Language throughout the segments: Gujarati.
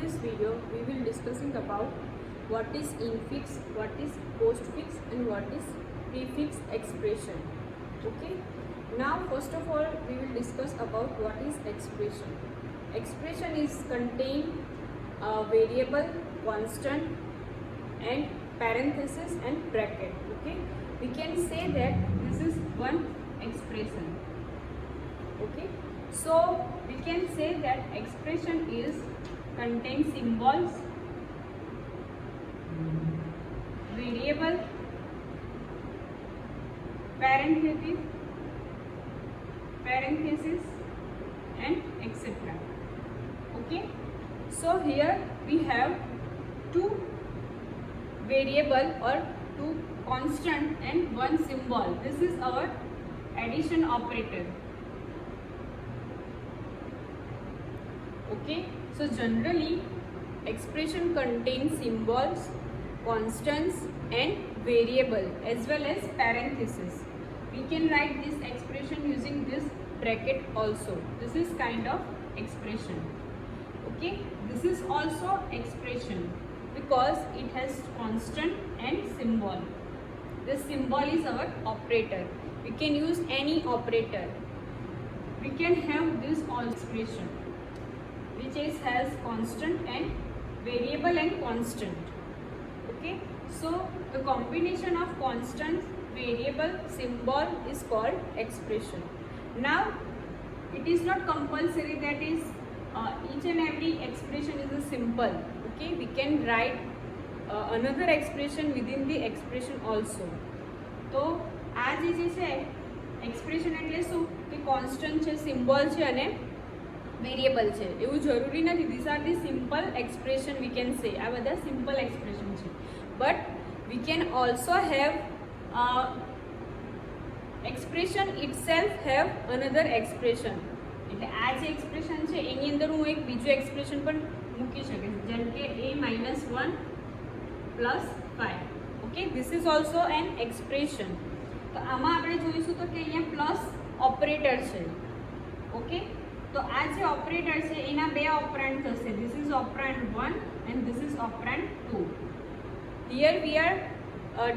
this video we will discussing about what is infix, what is postfix and what is prefix expression. Okay, now first of all we will discuss about what is expression. Expression is contain variable, constant and parenthesis and bracket. Okay, we can say that this is one expression. Okay, so we can say that expression is contain symbols, variable, parenthesis and etc. Okay, so here we have two variable or two constant and one symbol. This is our addition operator. Okay, so generally expression contains symbols, constants and variable as well as parenthesis. We can write this expression using this bracket also. This is kind of expression. Okay, this is also expression because it has constant and symbol. This symbol is our operator. We can use any operator. We can have this all expression which has constant and variable and constant. Okay, so the combination of constant, variable, symbol is called expression. Now it is not compulsory that is each and every expression is a symbol. Okay, we can write another expression within the expression also. તો આ જે છે expression એટલે શું કે constant છે, symbol છે અને variable છે. એવું જરૂરી નથી. These are the simple expression we can say. આ બધા simple expression છે. But we can also have expression itself have another expression. એટલે આ જે expression છે એની અંદર હું એક બીજું expression પણ મૂકી શકું છું, જેમ કે a-1 plus 5. Okay, this is also an expression. તો આમાં આપણે જોઈશું તો કે અહીંયા પ્લસ ઓપરેટર છે. ઓકે, તો આ જે ઓપરેટર છે એના બે ઓપરેન્ડ થશે. This is operand 1 and this is operand 2. Here we are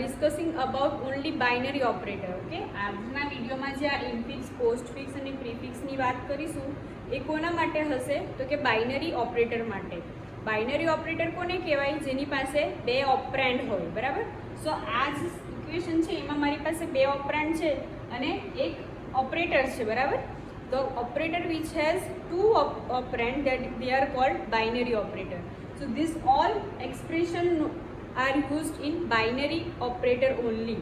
discussing about only binary operator. Okay, આજના વિડિયોમાં જે આ ઇન્ફિક્સ, પોસ્ટફિક્સ અને પ્રીફિક્સની વાત કરીશું એ કોના માટે હશે તો કે બાઇનરી ઓપરેટર માટે. બાઇનરી ઓપરેટર કોને કહેવાય? જેની પાસે બે ઓપરેન્ડ હોય. બરાબર, સો આ જ ઇક્વેશન છે એમાં મારી પાસે બે ઓપરેન્ડ છે અને એક ઓપરેટર છે. બરાબર, the operator which has two operand that they are called binary operator. So this all expression are used in binary operator only.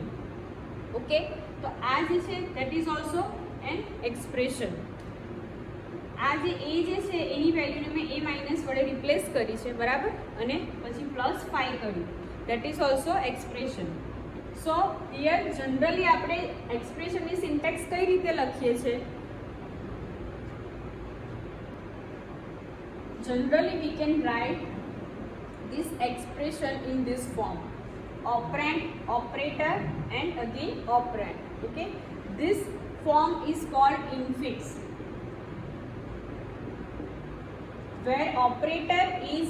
Okay, so આ જે છે that is also an expression. આ જે a જે છે એની વેલ્યુને મેં a માઇનસ વડે રિપ્લેસ કરી છે. બરાબર, અને પછી પ્લસ 5 કર્યું. that is also expression. so here generally આપણે expressionની સિન્ટેક્સ કઈ રીતે લખીએ છીએ? generally we can write this expression in this form: operand, operator and again operand. Okay, this form is called infix, where operator is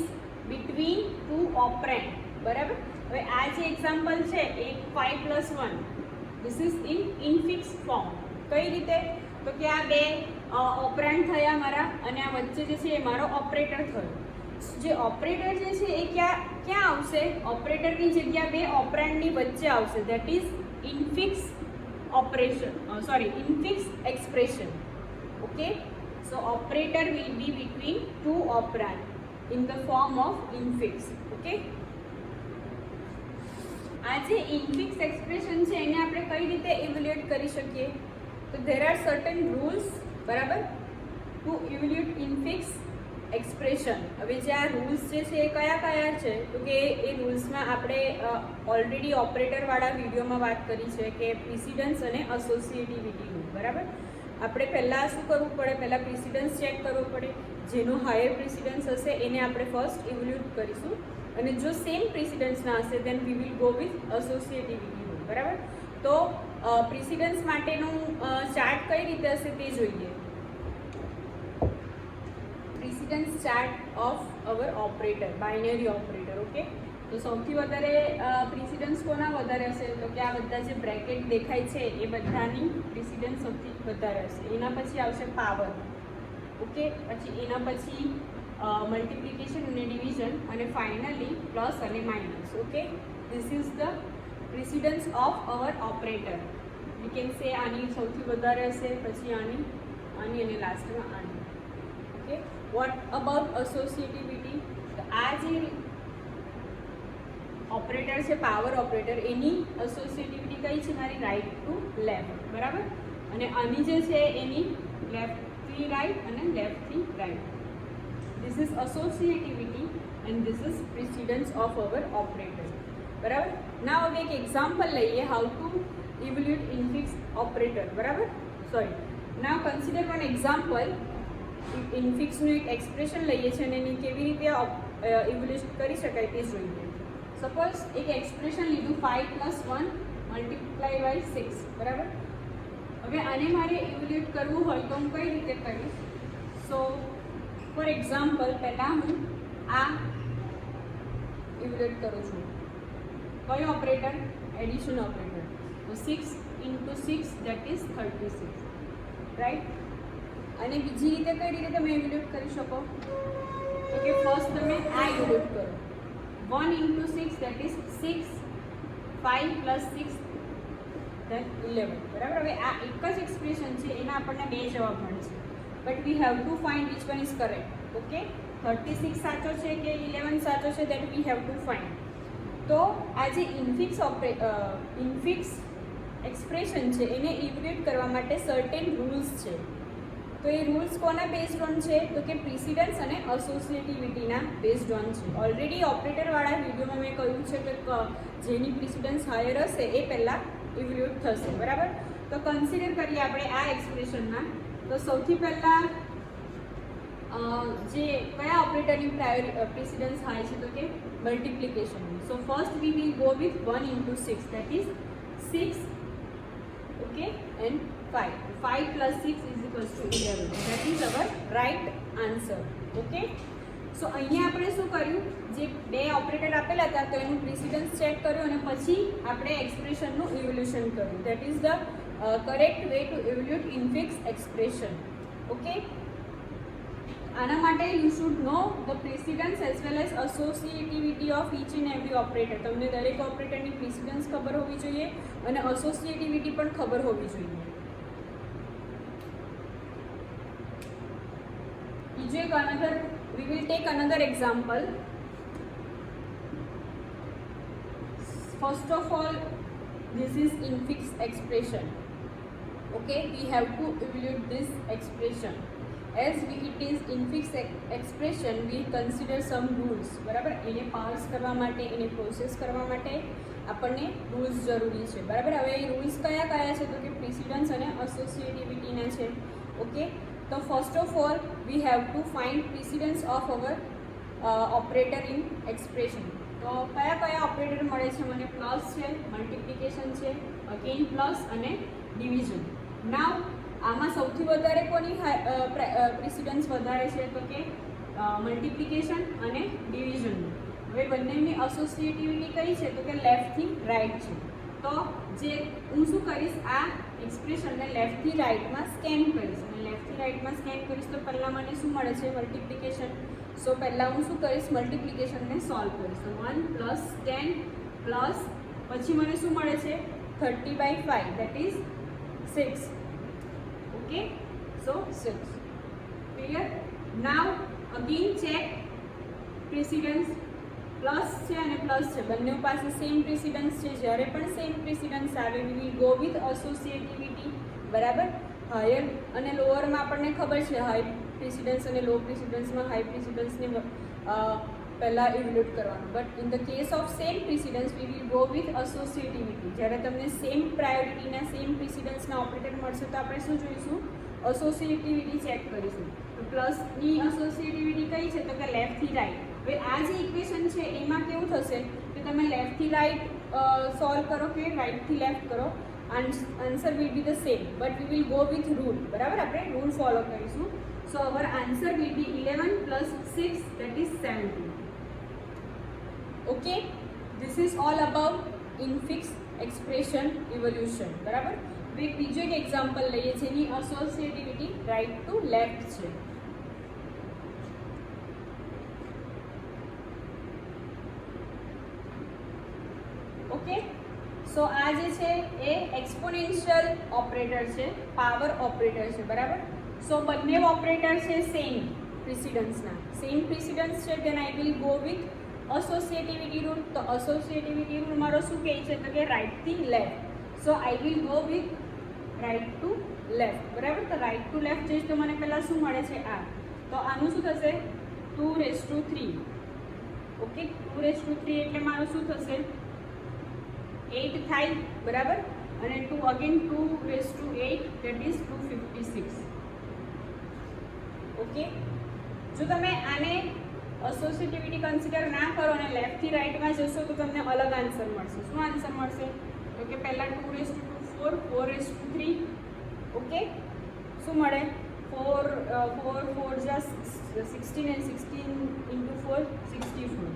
between two operand. બરાબર, હવે આ જે એક્ઝામ્પલ છે એ 5 plus 1, this is in infix form. કઈ રીતે? તો કે આ બે ઓપરેન્ડ થયા મારા અને આ વચ્ચે જે છે એ મારો ઓપરેટર થયો. જે ઓપરેટર જે છે એ ક્યાં આવશે? ઓપરેટરની જગ્યા બે ઓપરેન્ડની વચ્ચે આવશે. That is infix operation, sorry, infix expression. Okay, so operator will be between two operand in the form of infix. Okay, આ જે ઇન્ફિક્સ એક્સપ્રેશન છે એને આપણે કઈ રીતે ઇવેલ્યુએટ કરી શકીએ? તો there are certain rules. બરાબર, ટુ ઇવેલ્યુએટ ઇન્ફિક્સ એક્સપ્રેશન. હવે જે આ રૂલ્સ જે છે એ કયા કયા છે તો કે એ રૂલ્સમાં આપણે ઓલરેડી ઓપરેટરવાળા વિડીયોમાં વાત કરી છે કે પ્રિસિડન્સ અને એસોસિએટિવિટીનું. બરાબર, આપણે પહેલાં શું કરવું પડે? પહેલાં પ્રિસિડન્સ ચેક કરવો પડે. જેનો હાયર પ્રિસિડન્સ હશે એને આપણે ફર્સ્ટ ઇવેલ્યુએટ કરીશું અને જો સેમ પ્રિસિડન્સ ના હશે દેન વી વિલ ગો વિથ એસોસિએટિવિટી. બરાબર, તો પ્રિસિડન્સ માટેનું ચાર્ટ કઈ રીતે હશે તે જોઈએ. Precedence chart of our operator, binary operator. Okay, તો સૌથી વધારે પ્રિસિડન્સ કોના વધારે હશે? તો કે આ બધા જે બ્રેકેટ દેખાય છે એ બધાની પ્રિસિડન્સ સૌથી વધારે હશે. એના પછી આવશે પાવર. ઓકે, પછી એના પછી મલ્ટિપ્લિકેશન અને ડિવિઝન, અને ફાઇનલી પ્લસ અને minus. Okay, this is the precedence of our operator. We can say આની સૌથી વધારે હશે, પછી આની અને લાસ્ટમાં આની. Okay, what about associativity? તો આ જે ઓપરેટર છે પાવર ઓપરેટર, એની એસોસિએટિવિટી કઈ છે? મારી રાઈટ ટુ લેફ્ટ. બરાબર, અને આની જે છે એની લેફ્ટથી રાઈટ અને લેફ્ટથી right. This is associativity and this is precedence of our operator. બરાબર. now હવે એક એક્ઝામ્પલ લઈએ how to evaluate infix operator. બરાબર, sorry, now consider one example. infix નું એક એક્સપ્રેશન લઈએ છીએ અને એની કેવી રીતે ઇવેલ્યુએટ કરી શકાય તે જોઈએ. સપોઝ એક એક્સપ્રેશન લીધું 5 + 1 × 6. બરાબર, હવે આને મારે ઇવેલ્યુએટ કરવું હોય તો હું કઈ રીતે કરીશ? સો ફોર એક્ઝામ્પલ, પહેલાં હું આ ઇવેલ્યુએટ કરું છું. કયો ઓપરેટર? Addition operator. તો 6 × 6 દેટ ઇઝ 36. રાઈટ, અને બીજી રીતે કઈ રીતે તમે ઇવેલ્યુએટ કરી શકો? તો કે ફર્સ્ટ તમે આ ઇવેલ્યુએટ કરો. 1 × 6 દેટ ઇઝ 6, 5 + 6 દેન 11. બરાબર, હવે આ એક જ એક્સપ્રેશન છે, એના આપણને બે જવાબ મળે છે. But we have to find which one is correct. Okay, 36 સાચો છે કે 11 સાચો છે, that we have to find. તો આ જે ઇન્ફિક્સ એક્સપ્રેશન છે એને ઇવેલ્યુએટ કરવા માટે સર્ટેન રૂલ્સ છે. તો એ રૂલ્સ કોના બેઝડ ઓન છે? તો કે પ્રિસિડન્સ અને એસોસિએટિવિટીના બેઝડ ઓન છે. ઓલરેડી ઓપરેટરવાળા વિડીયોમાં મેં કહ્યું છે કે જેની પ્રિસિડન્સ હાયર હશે એ પહેલાં ઇવેલ્યુએટ થશે. બરાબર, તો કન્સિડર કરીએ આપણે આ એક્સપ્રેશનમાં. તો સૌથી પહેલાં જે કયા ઓપરેટરની પ્રિસિડન્સ હાઈ છે? તો કે મલ્ટિપ્લિકેશનની. So first we will go with 1 × 6 that is 6. Okay, and 5. 5 + 6 = 11. That is our right answer. Okay, so અહીંયા આપણે શું કર્યું? જે બે ઓપરેટર આપેલા હતા તો એનું પ્રિસિડન્સ ચેક કર્યું અને પછી આપણે એક્સપ્રેશનનું ઇવેલ્યુએશન કર્યું. That is the correct way to evaluate infix expression. Okay, આના માટે you should know the precedence as well as associativity of each and every operator. તમને દરેક ઓપરેટરની પ્રિસિડન્સ ખબર હોવી જોઈએ અને એસોસિએટિવિટી પણ ખબર હોવી જોઈએ. બીજું એક we will take another example. First of all, this is infix expression. Okay, we have to evaluate this expression. As it is infix expression, we consider some rules. બરાબર, એને પાર્સ કરવા માટે, એને પ્રોસેસ કરવા માટે આપણને રૂલ્સ જરૂરી છે. બરાબર, હવે એ રૂલ્સ કયા કયા છે? તો કે પ્રિસિડન્સ અને એસોસિએટિવિટીના છે. ઓકે, તો first of all we have to find precedence of our operator in expression. તો કયા કયા ઓપરેટર મળે છે મને? પ્લસ છે, મલ્ટિપ્લિકેશન છે, અગેન પ્લસ અને ડિવિઝન. નાવ આમાં સૌથી વધારે કોની પ્રિસિડન્સ વધારે છે? તો કે મલ્ટિપ્લિકેશન અને ડિવિઝન. હવે બંનેની એસોસિએટિવિટી કઈ છે? તો કે લેફ્ટથી રાઈટ છે. તો જે હું શું કરીશ? આ એક્સપ્રેશનને લેફ્ટથી રાઈટમાં સ્કેન કરીશ. અને લેફ્ટથી રાઈટમાં સ્કેન કરીશ તો પહેલાં મને શું મળે છે? મલ્ટિપ્લિકેશન. સો પહેલાં હું શું કરીશ? મલ્ટિપ્લિકેશનને સોલ્વ કરીશ. તો 1 + 10 પ્લસ પછી મને શું મળે છે? 30/5 that is 6. Okay, so 6. Clear? Now again check precedence. Plus છે અને પ્લસ છે, બંને પાસે સેમ પ્રિસિડન્સ છે. જ્યારે પણ સેમ પ્રિસિડન્સ આવે વી વિલ ગો વિથ એસોસિએટિવિટી. બરાબર, હાયર અને લોઅરમાં આપણને ખબર છે હાઈ પ્રિસિડન્સ અને લો પ્રિસિડન્સમાં હાઈ પ્રિસિડન્સને પહેલાં ઇવેલ્યુએટ કરવાનું. But in the case of same precedence we will go with associativity. જ્યારે તમને સેમ પ્રાયોરિટીના સેમ પ્રિસિડન્સના ઓપરેટર મળશે તો આપણે શું જોઈશું? એસોસિએટિવિટી ચેક કરીશું. તો પ્લસની એસોસિએટિવિટી કઈ છે? તો કે લેફ્ટથી રાઈટ. હવે આ જે ઇક્વેશન છે એમાં કેવું થશે કે તમે લેફ્ટથી રાઈટ સોલ્વ કરો કે રાઈટથી લેફ્ટ કરો, answer will be the same but we will go with rule. બરાબર, આપણે રૂલ ફોલો કરીશું. So our answer will be 11 plus 6, that is 17. Okay, this is all about infix expression evolution. બરાબર. હવે બીજો એક એક્ઝામ્પલ લઈએ જેની એસોસિએટિવિટી રાઈટ ટુ લેફ્ટ છે. ઓકે, સો આ જે છે એ એક્સપોનેન્શિયલ ઓપરેટર છે, પાવર ઓપરેટર છે. બરાબર. સો બંને ઓપરેટર છે સેમ પ્રિસિડન્સના, સેમ પ્રિસિડન્સ છે, then I will go with associativity rule. તો associativity rule મારો શું કહે છે તો કે રાઈટ થી left. So I will go with right to left. બરાબર. તો રાઈટ ટુ લેફ્ટ જઈશ તો મને પહેલાં શું મળે છે આ, તો આનું શું થશે 2�3. ઓકે, 2�3 એટલે મારું શું થશે 8 થાય. બરાબર. અને 2 અગેન 2�8, that is 256. ઓકે, જો તમે આને એસોસિએટિવિટી કન્સિડર ના કરો અને લેફ્ટથી રાઈટમાં જશો તો તમને અલગ આન્સર મળશે. શું આન્સર મળશે તો કે પહેલાં 2⁴ 4⁴. ઓકે, શું મળે 4 જા 16 and 16 into 4 64.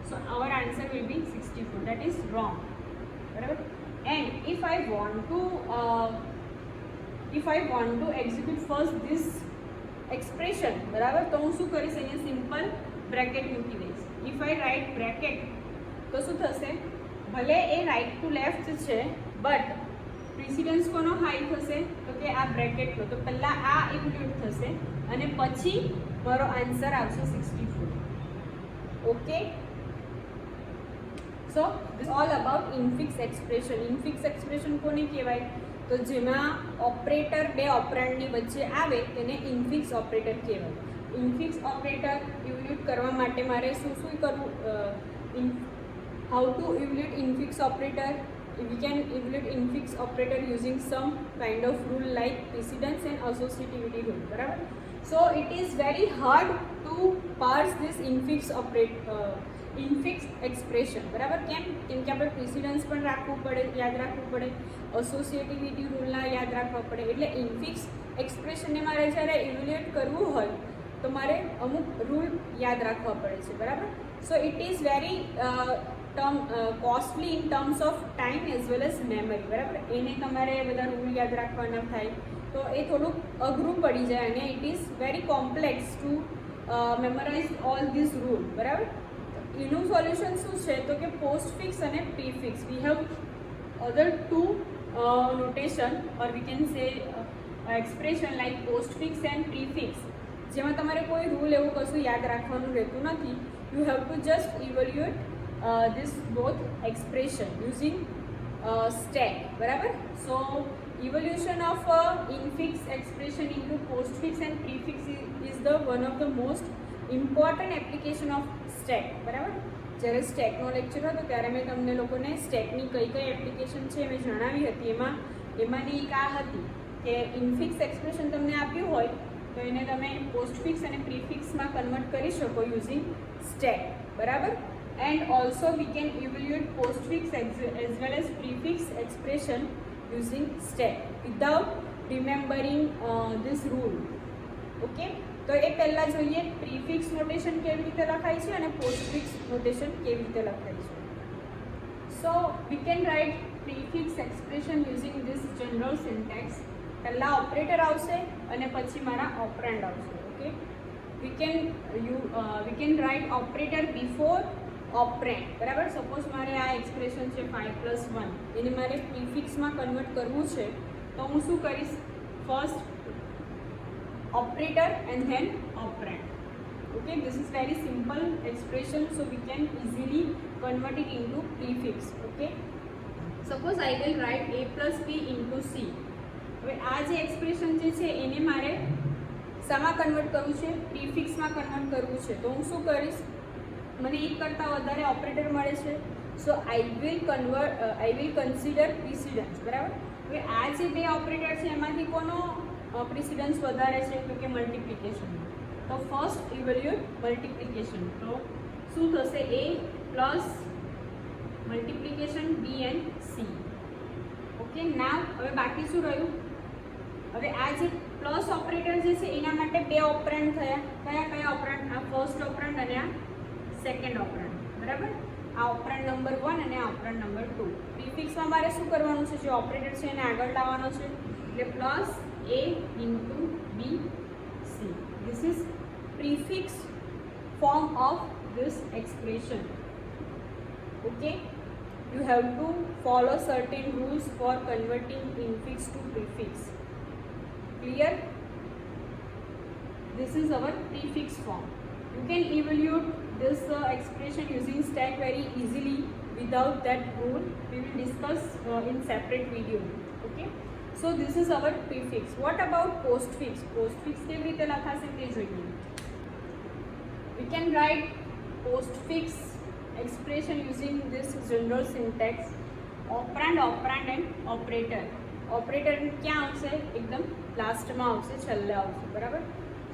So our answer will be 64. That is wrong. બરાબર. And if I want to execute first this expression, બરાબર, તો હું શું કરીશ અહીંયા સિમ્પલ બ્રેકેટ મૂકી દઈશ. ઇફ આઈ રાઇટ બ્રેકેટ તો શું થશે, ભલે એ રાઈટ ટુ લેફ્ટ છે બટ પ્રિસિડન્સ કોનો હાઈ થશે તો કે આ બ્રેકેટનો. તો પહેલાં આ ઇન્ક્લુડ થશે અને પછી મારો આન્સર આવશે 64. Okay, so this all about infix expression. Infix expression કોને કહેવાય તો જેમાં ઓપરેટર બે ઓપરેન્ડની વચ્ચે આવે તેને ઇન્ફિક્સ ઓપરેટર કહેવાય. ઇન્ફિક્સ ઓપરેટર ઇવલ્યુટ કરવા માટે મારે શું શું કરવું, how to evaluate infix operator. We can evaluate infix operator using some kind of rule like precedence and associativity rule. બરાબર. So it is very hard to parse this infix expression. બરાબર. કેમ કે આપણે પ્રિસિડન્સ પણ રાખવું પડે, યાદ રાખવું પડે, એસોસિએટિવિટી રૂલના યાદ રાખવા પડે. એટલે ઇન્ફિક્સ એક્સપ્રેશનને મારે જ્યારે ઇવેલ્યુએટ કરવું હોય તો મારે અમુક રૂલ યાદ રાખવા પડે છે. બરાબર. So it is very costly in terms of time as well as memory. બરાબર. એને તમારે બધા રૂલ યાદ રાખવાના થાય તો એ થોડુંક અઘરું પડી જાય અને it is very complex to memorise all this rule. બરાબર. એનું સોલ્યુશન શું છે તો કે પોસ્ટફિક્સ અને prefix. We have other two notation or we can say expression like postfix and prefix, જેમાં તમારે કોઈ રૂલ એવું કશું યાદ રાખવાનું રહેતું નથી. You have two just evaluate this both expression using stack. બરાબર. so evolution of infix expression into postfix and prefix is the one of the most important application of stack. બરાબર. જ્યારે સ્ટેકનો લેક્ચર હતો ત્યારે મેં તમને લોકોને સ્ટેકની કઈ કઈ એપ્લિકેશન છે મેં જણાવી હતી. એમાંની એક આ હતી કે ઇન્ફિક્સ એક્સપ્રેશન તમને આપ્યું હોય તો એને તમે પોસ્ટફિક્સ અને પ્રીફિક્સમાં કન્વર્ટ કરી શકો યુઝિંગ સ્ટેક. બરાબર. And also we can evaluate postfix as well as prefix expression using stack without remembering this rule. Okay, તો એ પહેલાં જોઈએ પ્રીફિક્સ નોટેશન કેવી રીતે લખાય છે અને પોસ્ટફિક્સ નોટેશન કેવી રીતે લખાય છે. સો we can write prefix expression using this general syntax. પહેલાં ઓપરેટર આવશે અને પછી મારા ઓપરેન્ડ આવશે. Okay, we can write operator before operand. બરાબર. સપોઝ મારે આ એક્સપ્રેશન છે 5+1, એને મારે પ્રીફિક્સમાં કન્વર્ટ કરવું છે તો હું શું કરીશ, first operator and then operand. Okay, this is very simple expression, so we can easily convert it into prefix. Okay, suppose I will right a+b into c. હવે આ જે એક્સપ્રેશન જે છે એને મારે શામાં કન્વર્ટ કરવું છે, પ્રીફિક્સમાં કન્વર્ટ કરવું છે. તો હું શું કરીશ, મને એક કરતાં વધારે ઓપરેટર મળે છે, સો આઈ વિલ કન્સિડર પ્રિસિડન્સ. બરાબર. હવે આ જે બે ઓપરેટર છે એમાંથી કોનો પ્રિસિડન્સ વધારે છે તો કે મલ્ટિપ્લિકેશન. તો ફર્સ્ટ ઇવેલ્યુએટ મલ્ટિપ્લિકેશન. તો શું થશે, a plus multiplication b and c. Okay, now હવે બાકી શું રહ્યું, હવે આ જે પ્લસ ઓપરેટર જે છે એના માટે માટે બે ઓપરેન્ડ થયા. કયા કયા ઓપરેન્ડ? આ ફર્સ્ટ ઓપરેન્ડ અને આ સેકન્ડ ઓપરેન્ડ. બરાબર? આ ઓપરેન્ડ નંબર 1 અને આ ઓપરેન્ડ નંબર 2. પ્રીફિક્સમાં મારે શું કરવાનું છે? જે ઓપરેટર છે એને આગળ લાવવાનો છે, એટલે plus a into b c. This is prefix form of this expression. Okay, you have to follow certain rules for converting infix to prefix. Clear? This is our prefix form. You can evaluate this expression using stack very easily. Without that rule we will discuss in separate video. Okay, so this is our prefix. What about postfix? Postfix કેવી રીતે લખાશે તે જોઈએ. We can write postfix expression using this general syntax: operand, operand and operator. Operator ક્યાં આવશે? એકદમ લાસ્ટમાં આવશે, છેલ્લે આવશે. બરાબર?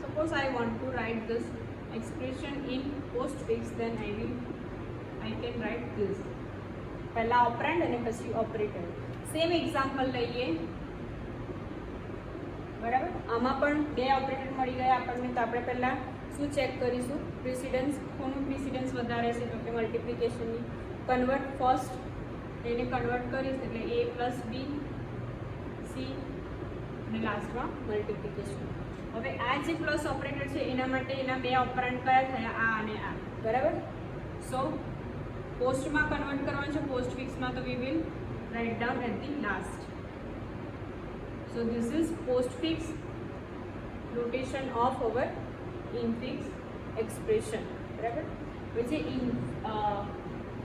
Suppose I want to write this expression in postfix, then I can write this. પહેલા ઓપરેન્ડ અને પછી ઓપરેટર. સેમ એક્ઝામ્પલ લઈએ. બરાબર? આમાં પણ બે ઓપરેટર મળી ગયા આપણને, તો આપણે પહેલા શું ચેક કરીશું? પ્રિસિડન્સ. કોનું પ્રિસિડન્સ વધારે છે? તો કે મલ્ટિપ્લિકેશનની. કન્વર્ટ ફર્સ્ટ, એને કન્વર્ટ કરીશ એટલે a પ્લસ b c અને લાસ્ટમાં મલ્ટિપ્લિકેશન. હવે આ જે પ્લસ ઓપરેટર છે એના માટે એના બે ઓપરેન્ડ કયા થયા? આ અને આ. બરાબર? સો પોસ્ટમાં કન્વર્ટ કરવાનું છે, પોસ્ટફિક્સમાં, તો we will write down at the last. So this is postfix notation of our infix expression. બરાબર? પછી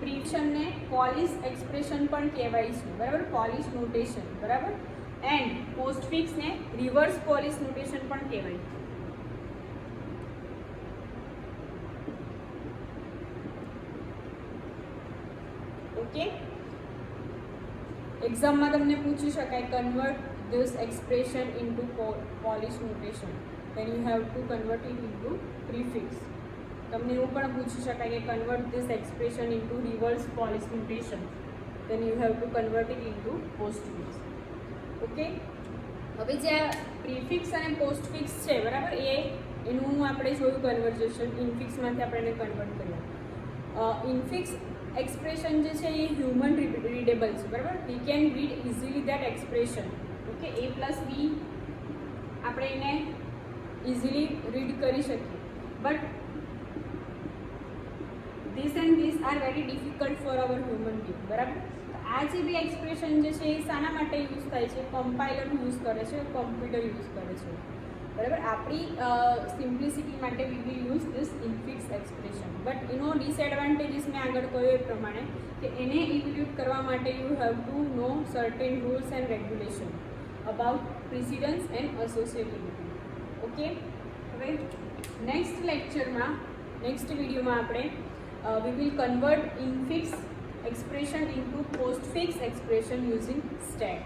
પ્રિફિક્સને પોલિશ એક્સપ્રેશન પણ કહેવાય છે. બરાબર? Polish notation. બરાબર? એન્ડ પોસ્ટફિક્સને રિવર્સ પોલિશ નોટેશન પણ કહેવાય. ઓકે, એક્ઝામમાં તમને પૂછી શકાય convert this expression into Polish notation, then you have to convert it into prefix. તમને એવું પણ પૂછી શકાય કે convert this expression into reverse Polish notation, then you have to convert it into postfix. Okay, હવે જે પ્રીફિક્સ અને પોસ્ટફિક્સ છે, બરાબર, એનું આપણે જોયું કન્વર્ઝેશન. ઇનફિક્સમાંથી આપણે એને કન્વર્ટ કર્યા. ઇનફિક્સ એક્સપ્રેશન જે છે એ હ્યુમન રીડેબલ છે. બરાબર? We can read easily that expression. Okay, a plus B આપણે એને ઇઝીલી રીડ કરી શકીએ, but this and this are very difficult for our human being. બરાબર? આ જે બી એક્સપ્રેશન જે છે એ શાના માટે યુઝ થાય છે? કમ્પાઇલર યુઝ કરે છે, કોમ્પ્યુટર યુઝ કરે છે. બરાબર? આપણી સિમ્પ્લિસિટી માટે we will use this infix expression. But એનો ડિસએડવાન્ટેજીસ મેં આગળ કહ્યું એ પ્રમાણે કે એને ઇવેલ્યુએટ કરવા માટે you have to know certain rules and regulation about precedence and associativity. Okay, હવે નેક્સ્ટ લેક્ચરમાં, નેક્સ્ટ વિડીયોમાં આપણે we will convert infix expression into postfix expression using stack.